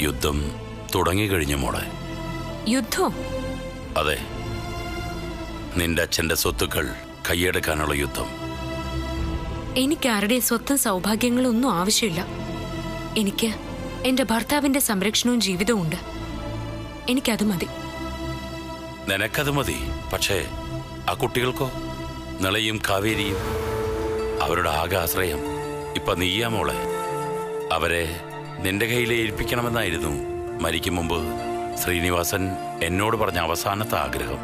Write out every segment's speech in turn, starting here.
യുദ്ധം തുടങ്ങിക്കഴിഞ്ഞു മോളെ. യുദ്ധം? അതെ, നിന്റെ അച്ഛന്റെ സ്വത്തുക്കൾ കൈയടക്കാനുള്ള യുദ്ധം. എനിക്ക് ആരുടെ സ്വത്തും സൗഭാഗ്യങ്ങളും ഒന്നും ആവശ്യമില്ല. എനിക്ക് എന്റെ ഭർത്താവിന്റെ സംരക്ഷണവും ജീവിതവും ഉണ്ട്. എനിക്കത് മതി. നിനക്കത് മതി, പക്ഷേ ആ കുട്ടികൾക്കോ? നിളയും കാവേരിയും അവരുടെ ആകെ ആശ്രയം ഇപ്പൊ നീയാ മോളെ. അവരെ നിന്റെ കയ്യിൽ ഏൽപ്പിക്കണമെന്നായിരുന്നു മരിക്കും മുമ്പ് ശ്രീനിവാസൻ എന്നോട് പറഞ്ഞ അവസാനത്തെ ആഗ്രഹം.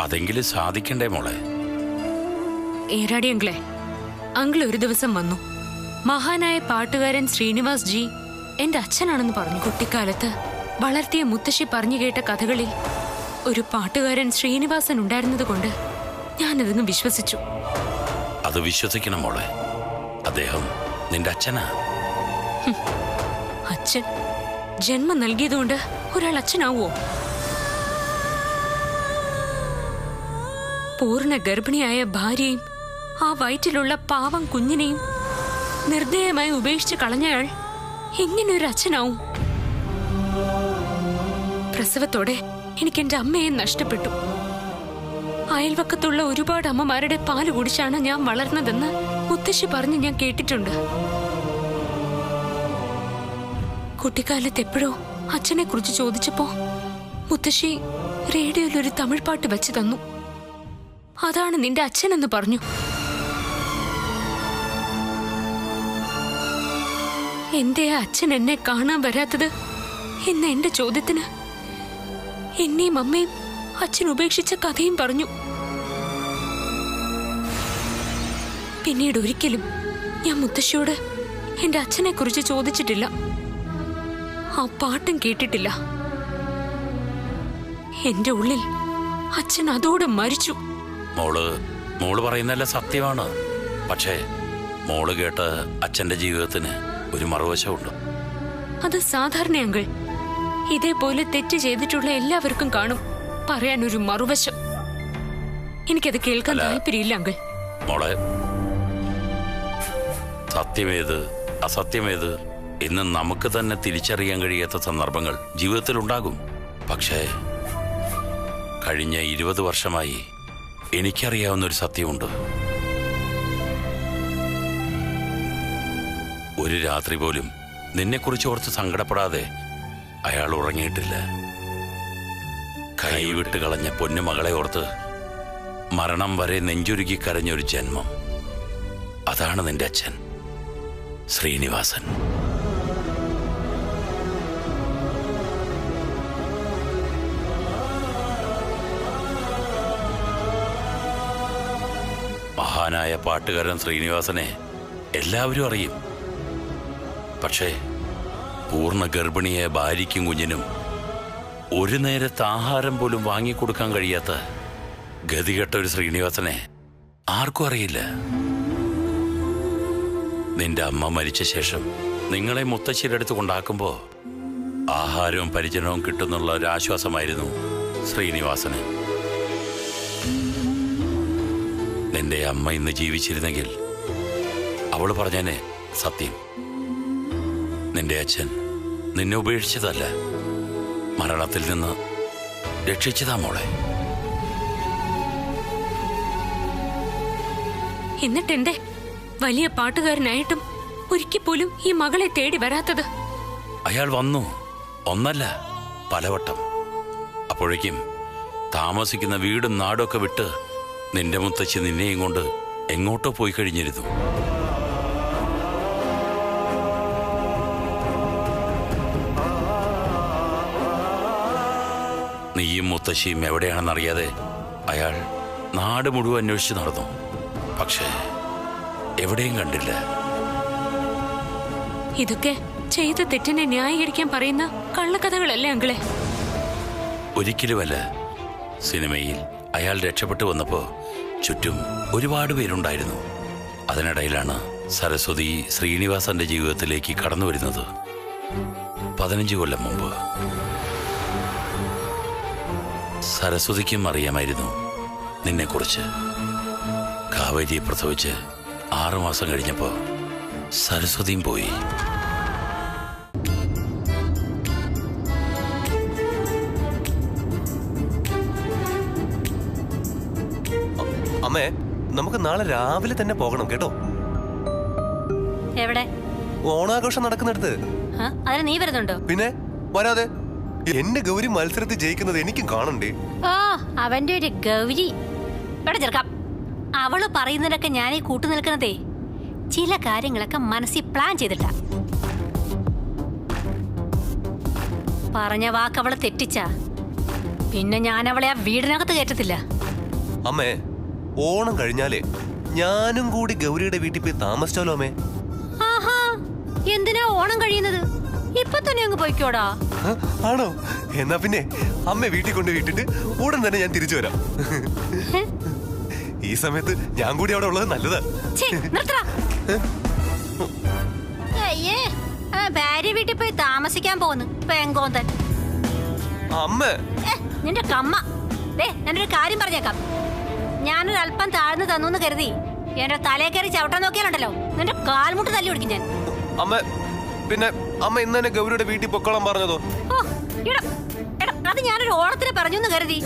അതെങ്കിലും സാധിക്കണ്ടേ മോളെ? ഏറാടി അങ്കിളെ, അങ്കിൾ ഒരു ദിവസം വന്നു. മഹാനായ പാട്ടുകാരൻ ശ്രീനിവാസ് ജി എന്റെ അച്ഛനാണെന്ന് പറഞ്ഞു. കുട്ടിക്കാലത്ത് വളർത്തിയ മുത്തശ്ശി പറഞ്ഞു കേട്ട കഥകളിൽ ഒരു പാട്ടുകാരൻ ശ്രീനിവാസൻ ഉണ്ടായിരുന്നത് കൊണ്ട് ഞാനതങ്ങ് വിശ്വസിച്ചു. അത് വിശ്വസിക്കണം മോളെ. അദ്ദേഹം നിന്റെ അച്ഛനാ. അച്ഛൻ? ജന്മം നൽകിയതുകൊണ്ട് ഒരാൾ അച്ഛനാവോ? പൂർണ്ണ ഗർഭിണിയായ ഭാര്യയും ആ വയറ്റിലുള്ള പാവം കുഞ്ഞിനെയും നിർദ്ദയമായി ഉപേക്ഷിച്ച് കളഞ്ഞയാൾ എങ്ങനെ ഒരു അച്ഛനാവും? പ്രസവത്തോടെ എനിക്ക് എന്റെ അമ്മയെ നഷ്ടപ്പെട്ടു. അയൽവക്കത്തുള്ള ഒരുപാട് അമ്മമാരുടെ പാല് കുടിച്ചാണ് ഞാൻ വളർന്നതെന്ന് മുത്തശ്ശി പറഞ്ഞ് ഞാൻ കേട്ടിട്ടുണ്ട്. കുട്ടിക്കാലത്ത് എപ്പോഴോ അച്ഛനെ കുറിച്ച് ചോദിച്ചപ്പോ മുത്തശ്ശി റേഡിയോയിൽ ഒരു തമിഴ് പാട്ട് വെച്ച് തന്നു. അതാണ് നിന്റെ അച്ഛനെന്ന് പറഞ്ഞു. എന്തേ അച്ഛൻ എന്നെ കാണാൻ വരാത്തത് എന്ന എന്റെ ചോദ്യത്തിന് എന്നെയും അമ്മയും അച്ഛൻ ഉപേക്ഷിച്ച കഥയും പറഞ്ഞു. പിന്നീട് ഒരിക്കലും ഞാൻ മുത്തശ്ശിയോട് എന്റെ അച്ഛനെ കുറിച്ച് ചോദിച്ചിട്ടില്ല. ആ പാട്ടും കേട്ടിട്ടില്ല. എന്റെ ഉള്ളിൽ അച്ഛൻ അതോടെ മരിച്ചു. മോള് പറയുന്നല്ല സത്യമാണ്. പക്ഷേ മോള് കേട്ട അച്ഛന്റെ ജീവിതത്തിന് ഒരു മറുവശമുണ്ട്. അത് സാധാരണ അങ്കിൾ. ഇതേപോലെ തെറ്റ് ചെയ്തിട്ടുള്ള എല്ലാവർക്കും കാണും പറയാൻ ഒരു മറുവശം. എനിക്കത് കേൾക്കാൻ താല്പര്യമില്ല അങ്കിൾ. മോളെ, സത്യമേത് അസത്യമേത് എന്ന് നമുക്ക് തന്നെ തിരിച്ചറിയാൻ കഴിയാത്ത സന്ദർഭങ്ങൾ ജീവിതത്തിൽ ഉണ്ടാകും. പക്ഷേ കഴിഞ്ഞ 20 വർഷമായി എനിക്കറിയാവുന്നൊരു സത്യമുണ്ട്. ഒരു രാത്രി പോലും നിന്നെക്കുറിച്ച് ഓർത്ത് സങ്കടപ്പെടാതെ അയാൾ ഉറങ്ങിയിട്ടില്ല. കൈവിട്ട് കളഞ്ഞ പൊന്നുമകളെ ഓർത്ത് മരണം വരെ നെഞ്ചുരുക്കി കരഞ്ഞൊരു ജന്മം. അതാണ് നിന്റെ അച്ഛൻ ശ്രീനിവാസൻ. മഹാനായ പാട്ടുകാരൻ ശ്രീനിവാസനെ എല്ലാവരും അറിയും. പക്ഷേ പൂർണ്ണ ഗർഭിണിയായ ഭാര്യയ്ക്കും കുഞ്ഞിനും ഒരു നേരത്തെ ആഹാരം പോലും വാങ്ങിക്കൊടുക്കാൻ കഴിയാത്ത ഗതികെട്ട ഒരു ശ്രീനിവാസനെ ആർക്കും അറിയില്ല. നിന്റെ അമ്മ മരിച്ച ശേഷം നിങ്ങളെ മുത്തശ്ശിയുടെ അടുത്ത് കൊണ്ടാക്കുമ്പോൾ ആഹാരവും പരിചരണവും കിട്ടുന്നുള്ള ഒരാശ്വാസമായിരുന്നു ശ്രീനിവാസന്. നിന്റെ അമ്മ ഇന്ന് ജീവിച്ചിരുന്നെങ്കിൽ അവള് പറഞ്ഞേനെ സത്യം. നിന്റെ അച്ഛൻ നിന്നെ ഉപേക്ഷിച്ചതല്ല, മരണത്തിൽ നിന്ന് രക്ഷിച്ചതാ മോളെ. എന്നിട്ടെന്തേ വലിയ പാട്ടുകാരനായിട്ടും ഒരിക്കൽ പോലും ഈ മകളെ തേടി വരാത്തത്? അയാൾ വന്നു, ഒന്നല്ല പലവട്ടം. അപ്പോഴേക്കും താമസിക്കുന്ന വീടും നാടൊക്കെ വിട്ട് നിന്റെ മുത്തച്ഛി നിന്നെയും കൊണ്ട് എങ്ങോട്ടോ പോയി കഴിഞ്ഞിരുന്നു. നീയും മുത്തശ്ശിയും എവിടെയാണെന്നറിയാതെ അയാൾ നാട് മുഴുവൻ അന്വേഷിച്ച് നടന്നു. പക്ഷേ എവിടെയും കണ്ടില്ല. ഇതൊക്കെ ചെയ്ത തെറ്റിനെ ന്യായീകരിക്കാൻ പറയുന്ന കള്ളക്കഥകളല്ലേ അങ്കിളെ? ഒരിക്കലുമല്ല. സിനിമയിൽ അയാൾ രക്ഷപ്പെട്ടു വന്നപ്പോ ചുറ്റും ഒരുപാട് പേരുണ്ടായിരുന്നു. അതിനിടയിലാണ് സരസ്വതി ശ്രീനിവാസന്റെ ജീവിതത്തിലേക്ക് കടന്നു വരുന്നത്. 15 കൊല്ലം മുമ്പ്. സരസ്വതിക്കും അറിയാമായിരുന്നു നിന്നെക്കുറിച്ച്. കാവേരിയെ പ്രസവിച്ച് 6 മാസം കഴിഞ്ഞപ്പോ സരസ്വതിയും പോയി. അമ്മേ, നമുക്ക് നാളെ രാവിലെ തന്നെ പോകണം കേട്ടോ. എവിടെ? ഓണാഘോഷം നടക്കുന്നിടത്ത്. അതിന് നീ വരുന്നുണ്ടോ? പിന്നെ വരാതെ. എന്റെ ഗൗരി മത്സരത്തിൽ ജയിക്കുന്നത് എനിക്കും കാണണ്ടേ? ഓ, അവന്റെ ഒരു ഗൗരി. ഇവിടെ ചെറുക്കാം, അവള് പറയുന്നതിനൊക്കെ ഞാൻ ഈ കൂട്ടു നിൽക്കുന്നതേ ചില കാര്യങ്ങളൊക്കെ മനസ്സിൽ പ്ലാൻ ചെയ്തിട്ട. പറഞ്ഞ വാക്ക് അവളെ തെറ്റിച്ച പിന്നെ ഞാൻ അവളെ ആ വീടിനകത്ത് കയറ്റത്തില്ല. അമ്മേ, ഓണം കഴിഞ്ഞാലേ ഞാനും കൂടി ഗൗരിയുടെ വീട്ടിൽ പോയി താമസിച്ചാലോ അമ്മേ? ആഹാ, എന്തിനാ ഓണം കഴിയുന്നത്? ഇപ്പൊ തന്നെ അങ്ങ് പോയിക്കോടാ. ആണോ? എന്നാ പിന്നെ അമ്മ വീട്ടിൽ കൊണ്ട് വിട്ടിട്ട് ഉടൻ തന്നെ ഞാൻ തിരിച്ചു വരാം. ഈ സമയത്ത് ഞാൻ കൂടി അവിടെ ഉള്ളത് നല്ലതാ. അയ്യേ, ഭാര്യ വീട്ടിൽ പോയി താമസിക്കാൻ പോകുന്നു പെങ്കോന്തൻ. അമ്മ, നിന്റെ കമ്മ. ഞാനൊരു കാര്യം പറഞ്ഞേക്കാം. ഞാനൊരു അല്പം താഴ്ന്നു തന്നു കരുതി എന്റെ തലേ കയറി ചവിട്ടാൻ നോക്കിയാലുണ്ടല്ലോ നിന്റെ കാൽമുട്ട് തല്ലി പിടിക്കും ഞാൻ. അമ്മ, പിന്നെ അമ്മ ഇന്ന് തന്നെ ഗൗരിയുടെ വീട്ടിൽ പൊക്കോളാൻ പറഞ്ഞതോ? അത് ഞാനൊരു ഓണത്തിന് പറഞ്ഞു എന്ന് കരുതി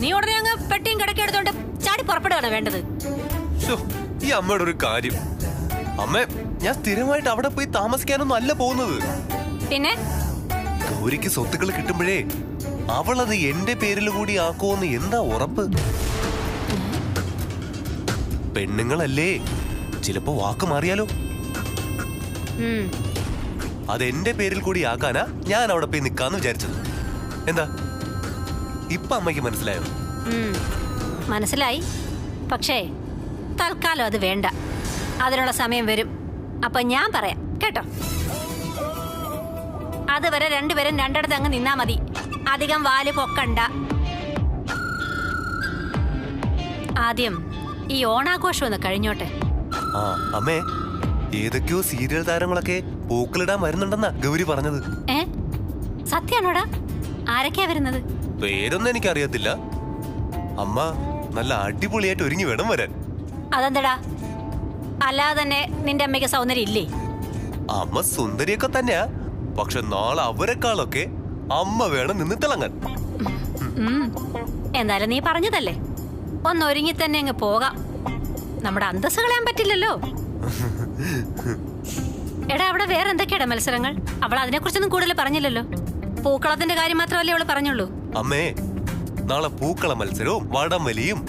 നീ ഉടനെ അങ്ങ് പെട്ടിയും കിടക്കി എടുത്തോണ്ട് ചാടി പുറപ്പെടുകയാണ് വേണ്ടത്. ഈ അമ്മയുടെ ഒരു കാര്യം. അമ്മ, ഞാൻ സ്ഥിരമായിട്ട് അവിടെ പോയി താമസിക്കാനൊന്നും അല്ല പോകുന്നത്. പിന്നെ ഗൗരിക്ക് സ്വത്തുക്കൾ കിട്ടുമ്പോഴേ അവളത് എന്റെ പേരിൽ കൂടി ആക്കുമെന്ന് എന്താ ഉറപ്പ്? പെണ്ണുങ്ങളല്ലേ, ചിലപ്പോ വാക്ക് മാറിയാലോ. അതെന്റെ പേരിൽ കൂടി ആക്കാനാ ഞാൻ അവിടെ പോയി നിക്കാന്ന് വിചാരിച്ചത്. എന്താ ഇപ്പൊ അമ്മയ്ക്ക് മനസ്സിലായോ? മനസ്സിലായി. പക്ഷേ തൽക്കാലം അത് വേണ്ട. അതിനുള്ള സമയം വരും. അപ്പൊ ഞാൻ പറയാം കേട്ടോ. അതുവരെ രണ്ടുപേരും രണ്ടിടത്ത് അങ്ങ് നിന്നാ മതി. അധികം വാല് പൊക്കണ്ട. ആദ്യം ഈ ഓണാഘോഷം ഒന്ന് കഴിഞ്ഞോട്ടെ. ആ അമ്മേ, ഏതൊക്കെയോ സീരിയൽ താരങ്ങളൊക്കെ പൂക്കളിടാൻ വരുന്നുണ്ടെന്നാ ഗൗരി പറഞ്ഞത്. സത്യാണോടാ? ആരൊക്കെയാ വരുന്നത്? പേരൊന്നും എനിക്കറിയത്തില്ല. അമ്മ നല്ല അടിപൊളിയായിട്ട് ഒരുങ്ങി വേണം വരാൻ. അതെന്താടാ? അല്ലാതെ തന്നെ നിന്റെ അമ്മയ്ക്ക് സൗന്ദര്യം ഇല്ലേ? അമ്മ സുന്ദരിയൊക്കെ തന്നെയാ. പക്ഷെ നാളെ അവരെക്കാളൊക്കെ അമ്മ വേണം നിന്ന് തിളങ്ങാൻ. എന്തായാലും നീ പറഞ്ഞതല്ലേ, ഒന്നൊരുങ്ങി തന്നെ അങ്ങ് പോകാം. നമ്മുടെ അന്തസ്സ് കളയാൻ പറ്റില്ലല്ലോ. എടാ, അവിടെ വേറെ എന്തൊക്കെയാടാ മത്സരങ്ങൾ? അവൾ അതിനെ കുറിച്ചൊന്നും കൂടുതൽ പറഞ്ഞില്ലല്ലോ. പൂക്കളത്തിന്റെ കാര്യം മാത്രമല്ലേ അവള് പറഞ്ഞുള്ളൂ. അമ്മേ, നാളെ പൂക്കള മത്സരവും വടംവലിയും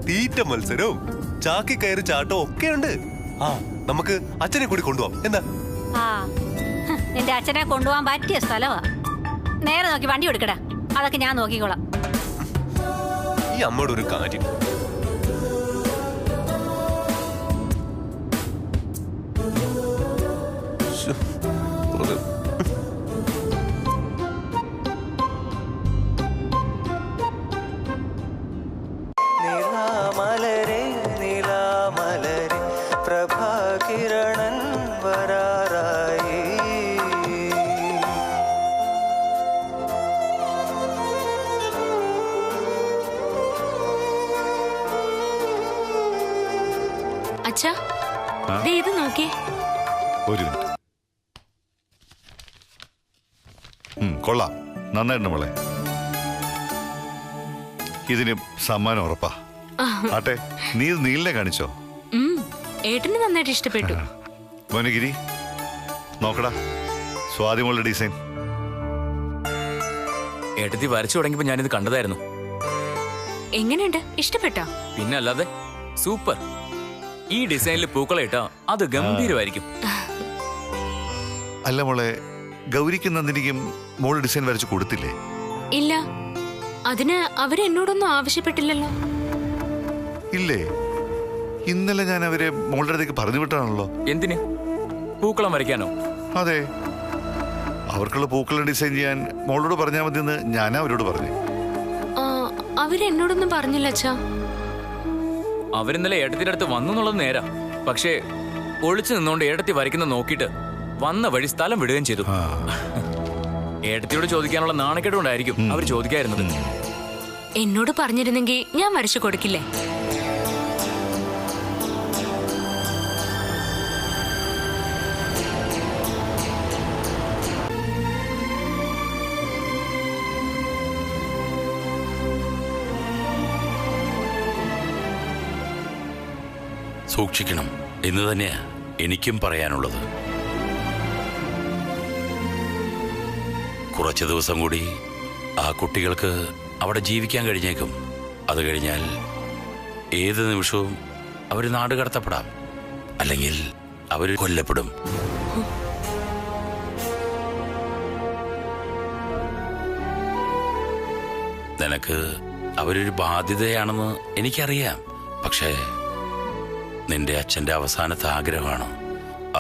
തീറ്റ മത്സരവും ചാക്കി കയറി ചാട്ടവും ഒക്കെ ഉണ്ട്. ആ, നമുക്ക് അച്ഛനെ കൂടി കൊണ്ടുപോവാം. എന്താ? നിന്റെ അച്ഛനെ കൊണ്ടുപോകാൻ പറ്റിയ സ്ഥലമാ. നേരെ നോക്കി വണ്ടി എടുക്കടാ, അതൊക്കെ ഞാൻ നോക്കിക്കോളാം. ഈ അമ്മയുടെ ഒരു കാര്യം. നിലാമലരെ നിലാമലരെ പ്രഭാകിരണൻ വരാറായി. അച്ഛാ, ഇത് നോക്കിയേ. ഒരു മിനിറ്റ്. കൊള്ളാം, നന്നായിട്ട് മോളെ. ഇതിന് സമ്മാനം ഉറപ്പാ. ആട്ടെ, നീ ഇത് നീലിനെ കാണിച്ചോ? ഏട്ടന് നന്നായിട്ട് ഇഷ്ടപ്പെട്ടു. മോനഗിരി, നോക്കടാ, സ്വാതിമോളുടെ ഡിസൈൻ. ഏട്ടത്തി വരച്ചു തുടങ്ങിയപ്പോ ഞാനിത് കണ്ടതായിരുന്നു. എങ്ങനെയുണ്ട്? ഇഷ്ടപ്പെട്ടോ? പിന്നെ അല്ലാതെ സൂപ്പർ. ഈ ഡിസൈനിൽ പൂക്കള ഇട്ടാ അത് ഗംഭീരമായിരിക്കും. അല്ല മോളെ, ഗൗരിക്കും നന്ദിനിക്കും മോള് ഡിസൈൻ വരച്ചു കൊടുത്തില്ലേ? ഇല്ല, അതിന് അവരെന്നോടൊന്നും ആവശ്യപ്പെട്ടില്ലല്ലോ. ഇല്ലേ? ഇന്നലെ ഞാൻ അവരെ മോളുടെ അടുത്തേക്ക് പറഞ്ഞു വിട്ടാണല്ലോ. എന്തിന്? പൂക്കളം വരയ്ക്കാനോ? അതെ, അവർക്കുള്ള പൂക്കളെ ഡിസൈൻ ചെയ്യാൻ മോളോട് പറഞ്ഞാൽ മതിയെന്ന് ഞാനാ അവരോട് പറഞ്ഞു. അവരെന്നോടൊന്നും പറഞ്ഞില്ല അച്ഛാ. അവരിന്നലെ ഏട്ടത്തിന്റെ അടുത്ത് വന്നു എന്നുള്ളത് നേരാ. പക്ഷേ ഒളിച്ചു നിന്നോണ്ട് ഏട്ടത്തി വരയ്ക്കുന്ന നോക്കിയിട്ട് വന്ന വഴി സ്ഥലം വിടുകയും ചെയ്തു. ഏട്ടത്തിയോട് ചോദിക്കാനുള്ള നാണക്കേടുകൊണ്ടായിരിക്കും അവർ ചോദിക്കായിരുന്നത്. എന്നോട് പറഞ്ഞിരുന്നെങ്കിൽ ഞാൻ വരച്ചു കൊടുക്കില്ലേ? സൂക്ഷിക്കണം എന്ന് തന്നെയാ എനിക്കും പറയാനുള്ളത്. കുറച്ച് ദിവസം കൂടി ആ കുട്ടികൾക്ക് അവിടെ ജീവിക്കാൻ കഴിഞ്ഞേക്കും. അത് കഴിഞ്ഞാൽ ഏത് നിമിഷവും അവർ നാട് കടത്തപ്പെടാം, അല്ലെങ്കിൽ അവർ കൊല്ലപ്പെടും. നിനക്ക് അവരൊരു ബാധ്യതയാണെന്ന് എനിക്കറിയാം. പക്ഷേ നിന്റെ അച്ഛൻ്റെ അവസാനത്തെ ആഗ്രഹമാണ്.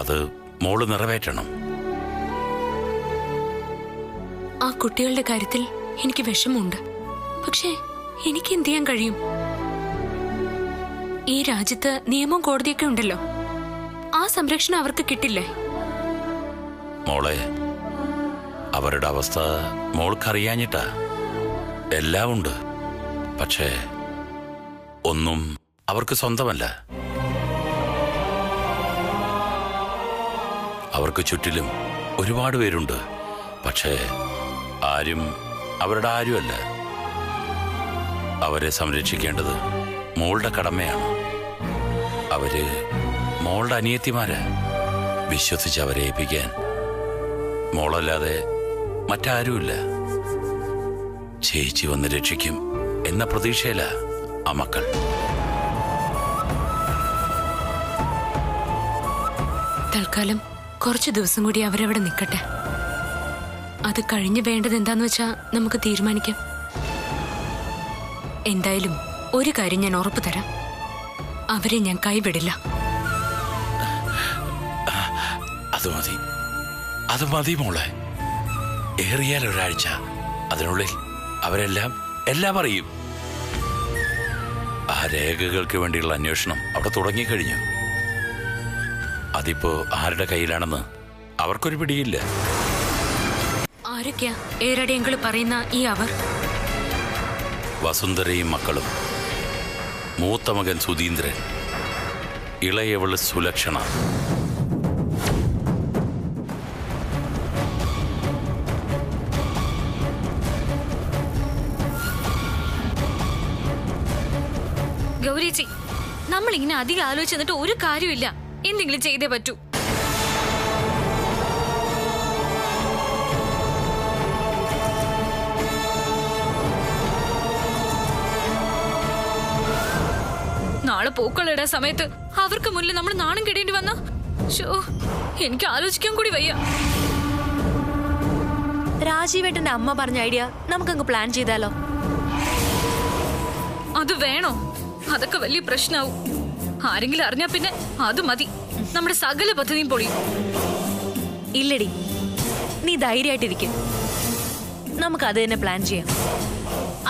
അത് മോള് നിറവേറ്റണം. ആ കുട്ടികളുടെ കാര്യത്തിൽ എനിക്ക് വിഷമമുണ്ട്. പക്ഷേ എനിക്ക് എന്ത് ചെയ്യാൻ കഴിയും? ഈ രാജ്യത്ത് നിയമവും കോടതിയൊക്കെ ഉണ്ടല്ലോ. ആ സംരക്ഷണം അവർക്ക് കിട്ടില്ലേ? മോളെ, അവരുടെ അവസ്ഥ മോൾക്കറിയാഞ്ഞിട്ടാ. എല്ലാം ഉണ്ട്, പക്ഷേ ഒന്നും അവർക്ക് സ്വന്തമല്ല. അവർക്ക് ചുറ്റിലും ഒരുപാട് പേരുണ്ട്, പക്ഷേ ആരും അവരുടെ ആരുമല്ല. അവരെ സംരക്ഷിക്കേണ്ടത് മോളുടെ കടമയാണ്. അവര് മോളുടെ അനിയത്തിമാരാ. വിശ്വസിച്ച് അവരെ ഏൽപ്പിക്കാൻ മോളല്ലാതെ മറ്റാരുമില്ല. ചേച്ചി വന്ന് രക്ഷിക്കും എന്ന പ്രതീക്ഷയില ആ മക്കൾ. തൽക്കാലം കുറച്ചു ദിവസം കൂടി അവരവിടെ നിൽക്കട്ടെ. അത് കഴിഞ്ഞ് വേണ്ടത് എന്താന്ന് വെച്ചാ നമുക്ക് തീരുമാനിക്കാം. എന്തായാലും ഒരു കാര്യം ഞാൻ ഉറപ്പു തരാം, അവരെ ഞാൻ കൈവിടില്ല. അത് മതി മോളെ. ഏറിയാൽ ഒരാഴ്ച, അതിനുള്ളിൽ അവരെല്ലാം അറിയും. ആ രേഖകൾക്ക് വേണ്ടിയുള്ള അന്വേഷണം അവിടെ തുടങ്ങിക്കഴിഞ്ഞു. അതിപ്പോ ആരുടെ കയ്യിലാണെന്ന് അവർക്കൊരു പിടിയില്ല. ആരൊക്കെയാ ഏറടിയങ്കൾ പറയുന്ന ഈ അവർ? വസുന്ധരയും മക്കളും, മൂത്ത മകൻ സുധീന്ദ്രൻ, ഇളയവള് സുലക്ഷണ. ഗൗരിച്ചി, നമ്മളിങ്ങനെ അധികം ആലോചിച്ചിട്ട് ഒരു കാര്യമില്ല. എന്തെങ്കിലും ചെയ്തേ പറ്റൂ. നാളെ പൂക്കളിടാൻ സമയത്ത് അവർക്ക് മുന്നിൽ നമ്മൾ നാണം കെടേണ്ടി വന്ന എനിക്ക് ആലോചിക്കാൻ കൂടി വയ്യ. രാജീവേട്ടന്റെ അമ്മ പറഞ്ഞ ഐഡിയ നമുക്കങ്ങ് പ്ലാൻ ചെയ്താലോ? അത് വേണോ? അതൊക്കെ വലിയ പ്രശ്നമാവും. ആരെങ്കിലും അറിഞ്ഞാ പിന്നെ അത് മതി, നമ്മുടെ സകല പദ്ധതിയും പൊളിയും. ഇല്ലടി, നീ ധൈര്യമായിട്ടിരിക്കും. നമുക്ക് അത് തന്നെ പ്ലാൻ ചെയ്യാം.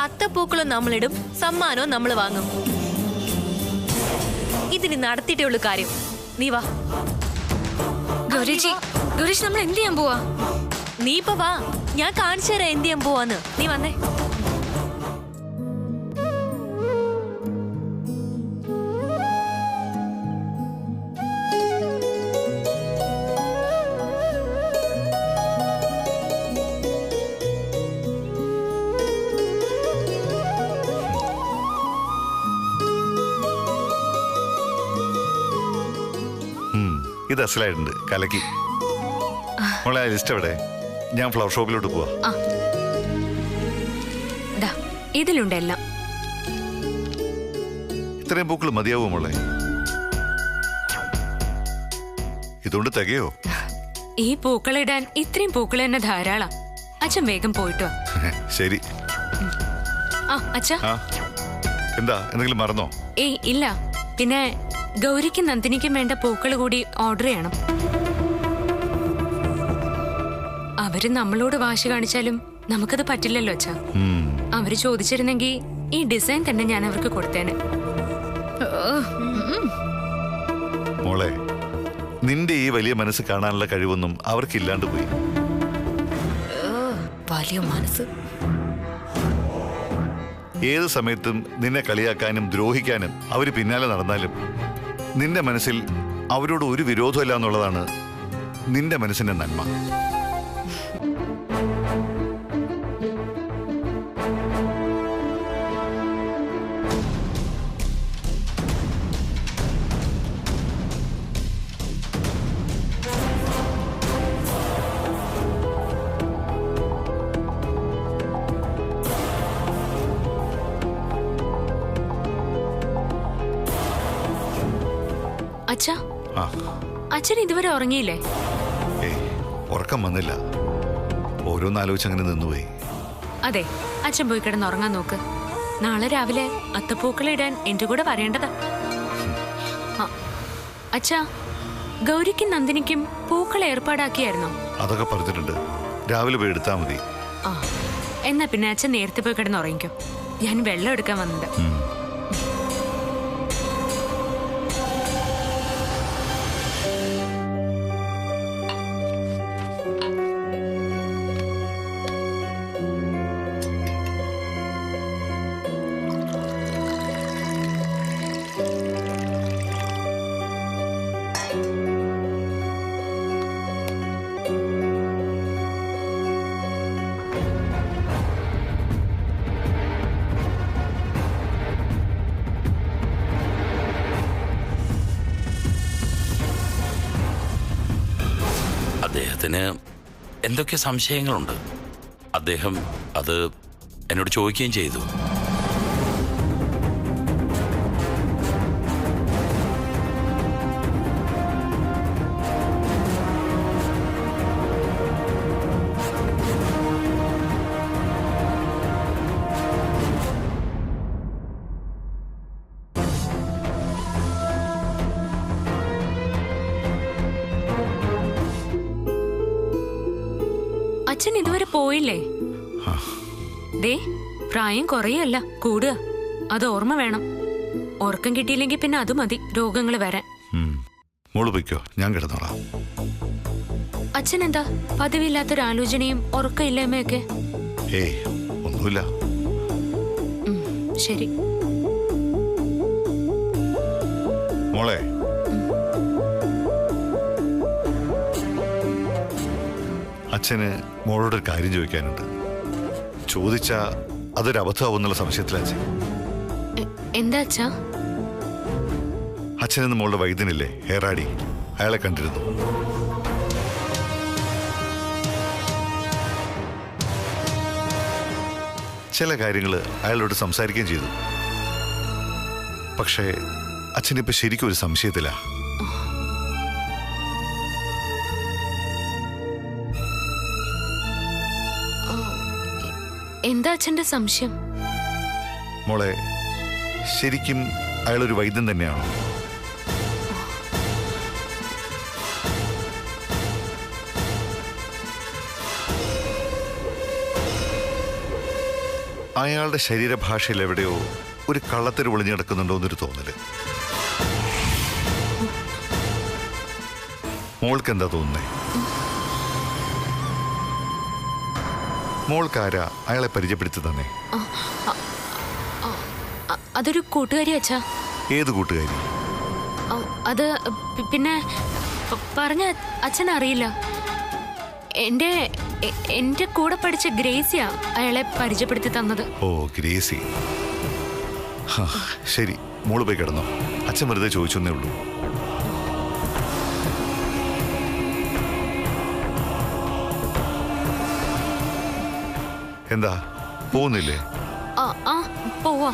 അത്തപ്പൂക്കളും നമ്മളിടും, സമ്മാനവും നമ്മൾ വാങ്ങും. ഇതിന് നടത്തിയിട്ടേ ഉള്ളൂ കാര്യം. നീ വാ. ഗൗരിജി, നമ്മൾ എന്ത് ചെയ്യാൻ പോവാ? നീ ഇപ്പൊ വാ, ഞാൻ കാണിച്ചു തരാം എന്ത് ചെയ്യാൻ പോവാന്ന്. നീ വന്നേ. ഇത് അസലായിട്ടുണ്ട്, കലക്കി. മോളെ, ആ ലിസ്റ്റ് എവിടെ? ഞാൻ ഫ്ലവർ ഷോപ്പിലോട്ട് പോവാ. ഇതിലുണ്ടെല്ലാം. ഇത്രയും പൂക്കൾ മതിയാവോ മോളെ? ഇതുകൊണ്ട് തികയോ? ഈ പൂക്കളിടാൻ ഇത്രയും പൂക്കൾ തന്നെ ധാരാളം. അച്ഛൻ വേഗം പോയിട്ടോ. ശരി. അച്ഛാ, എന്താ, എന്തെങ്കിലും മറന്നോ? ഏയ് ഇല്ല. പിന്നെ ഗൗരിക്കും നന്ദിനിക്കും വേണ്ട പൂക്കൾ കൂടി ഓർഡർ ചെയ്യണം. അവര് നമ്മളോട് വാശി കാണിച്ചാലും നമുക്കത് പറ്റില്ലല്ലോ അച്ഛാ. അവര് ചോദിച്ചിരുന്നെങ്കിൽ ഈ ഡിസൈൻ തന്നെ ഞാൻ അവർക്ക് കൊടുത്തേനെ. മോളെ, നിന്റെ ഈ വലിയ മനസ്സ് കാണാനുള്ള കഴിവൊന്നും അവർക്കില്ലാണ്ട് പോയി. വലിയ മനസ്സ്. ഏത് സമയത്തും നിന്നെ കളിയാക്കാനും ദ്രോഹിക്കാനും അവര് പിന്നാലെ നടന്നാലും നിന്റെ മനസ്സിൽ അവരോട് ഒരു വിരോധമില്ല എന്നുള്ളതാണ് നിന്റെ മനസ്സിന്റെ നന്മ. അച്ഛാ, ആ അച്ഛൻ ഇതുവരെ ഉറങ്ങിയില്ലേ? ഏയ് ഉറക്കം വന്നില്ല, ഓരോന്നാലോചിച്ചങ്ങനെ നിന്നുപോയി. അതെ, അച്ഛൻ പോയി കിടന്ന് ഉറങ്ങാൻ നോക്ക്. നാളെ രാവിലെ അത്തപ്പൂക്കളിടാൻ എന്റെ കൂടെ വരേണ്ടതാ. അച്ഛാ, ഗൗരിക്കും നന്ദിനിക്കും പൂക്കൾ ഏർപ്പാടാക്കിയായിരുന്നോ? അതൊക്കെ പറഞ്ഞിട്ടുണ്ട്, രാവിലെ പോയി എടുത്താൽ മതി. ആ, എന്നാ പിന്നെ അച്ഛൻ നേരത്തെ പോയി കിടന്ന് ഉറങ്ങിക്കോ. ഞാൻ വെള്ളം എടുക്കാൻ വന്നിട്ട്. അദ്ദേഹത്തിന് എന്തൊക്കെ സംശയങ്ങളുണ്ട്. അദ്ദേഹം അത് എന്നോട് ചോദിക്കുകയും ചെയ്തു. അച്ഛൻ ഇതുവരെ പോയില്ലേ? ദേ, പ്രായം കുറയല്ല, കൂടുക. അത് ഓർമ്മ വേണം. ഉറക്കം കിട്ടിയില്ലെങ്കിൽ പിന്നെ അത് മതി രോഗങ്ങൾ വരാൻ. മോള് പൊയ്ക്കോ, ഞാൻ കിടന്നോളാം. അച്ഛൻ എന്താ പതിവില്ലാത്തൊരാലോചനയും ഉറക്കമില്ലായ്മയൊക്കെ? ഏയ് ഒന്നുമില്ല. ശരി മോളെ, അച്ഛന് മോളോടൊരു കാര്യം ചോദിക്കാനുണ്ട്. ചോദിച്ചാ അതൊരു അബദ്ധമാവുന്നുള്ള സംശയത്തിലാ അച്ഛൻ. എന്താ അച്ഛാ? അച്ഛനെന്ന് മോളുടെ വൈദ്യനില്ലേ ഹേറാടി, അയാളെ കണ്ടിരുന്നു. ചില കാര്യങ്ങൾ അയാളോട് സംസാരിക്കുകയും ചെയ്തു. പക്ഷേ അച്ഛനിപ്പോ ശരിക്കും ഒരു സംശയത്തിലാ. എന്താ അച്ഛന്റെ സംശയം? മോളെ, ശരിക്കും അയാളൊരു വൈദ്യൻ തന്നെയാണോ? അയാളുടെ ശരീരഭാഷയിൽ എവിടെയോ ഒരു കള്ളത്തരം ഒളിഞ്ഞു കിടക്കുന്നുണ്ടോ എന്നൊരു തോന്നല്. മോൾക്ക് എന്താ തോന്നുന്നേ? മോൾക്കാരാ അയാളെ പരിചയപ്പെടുത്തി തന്നെ? അതൊരു കൂട്ടുകാരി അച്ഛാ. ഏത് കൂട്ടുകാരി? അത് പിന്നെ പറഞ്ഞ അച്ഛൻ അറിയില്ല. എന്റെ കൂടെ പഠിച്ച ഗ്രേസിയാ അയാളെ പരിചയപ്പെടുത്തി തന്നത്. ഓ, ഗ്രേസി. ശരി, മോള് പോയി കിടന്നോ. അച്ഛൻ വെറുതെ ചോദിച്ചെന്നേ ഉള്ളൂ. എന്താ പോകുന്നില്ലേ? പോവാ.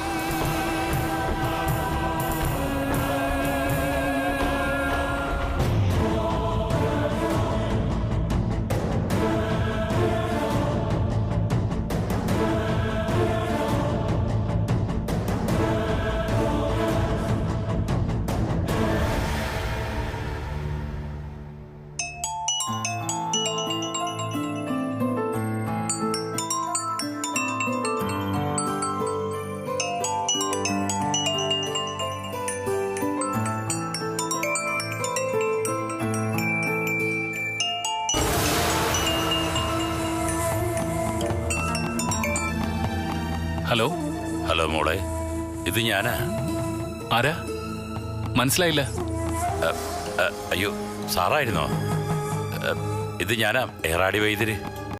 ഹലോ. ഹലോ മോളെ, ഇത് ഞാനാ. ആരാ? മനസ്സിലായില്ല. അയ്യോ, സാറായിരുന്നോ? ഇത് ഞാനാ, ഏറാടി വൈദ്യര്.